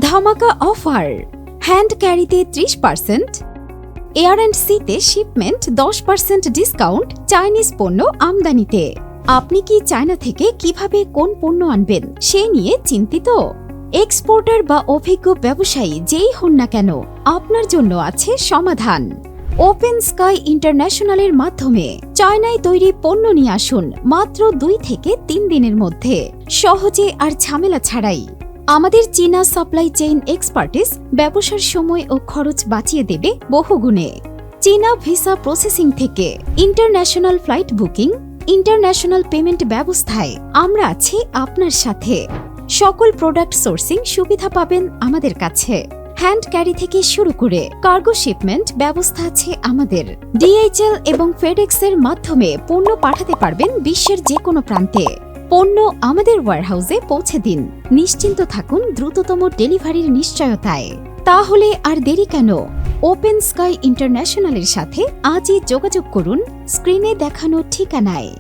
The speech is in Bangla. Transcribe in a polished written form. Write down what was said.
ধামাকা অফার, হ্যান্ড ক্যারিতে 30%, এয়ার অ্যান্ড সিতে শিপমেন্ট 10% ডিসকাউন্ট চাইনিজ পণ্য আমদানিতে। আপনি কি চায়না থেকে কিভাবে কোন পণ্য আনবেন সে নিয়ে চিন্তিত? এক্সপোর্টার বা অভিজ্ঞ ব্যবসায়ী যেই হন না কেন, আপনার জন্য আছে সমাধান। ওপেন স্কাই ইন্টারন্যাশনালের মাধ্যমে চায়নায় তৈরি পণ্য নিয়ে আসুন মাত্র 2 থেকে 3 দিনের মধ্যে, সহজে আর ঝামেলা ছাড়াই। আমাদের চীনা সাপ্লাই চেইন এক্সপার্টিস ব্যবসার সময় ও খরচ বাঁচিয়ে দেবে বহুগুণে। চীনা ভিসা প্রসেসিং থেকে international flight booking, international payment ব্যবস্থায় আমরা আছি আপনার সাথে। সকল প্রোডাক্ট সোর্সিং সুবিধা পাবেন আমাদের কাছে। হ্যান্ড ক্যারি থেকে শুরু করে কার্গো শিপমেন্ট ব্যবস্থা আছে আমাদের। DHL এবং ফেডেক্স এর মাধ্যমে পণ্য পাঠাতে পারবেন বিশ্বের যে কোনো প্রান্তে। পণ্য আমাদের ওয়্যারহাউসে পৌঁছে দিন, নিশ্চিন্ত থাকুন দ্রুততম ডেলিভারির নিশ্চয়তায়। তাহলে আর দেরি কেন? ওপেন স্কাই ইন্টারন্যাশনালের সাথে আজই যোগাযোগ করুন স্ক্রিনে দেখানো ঠিকানায়।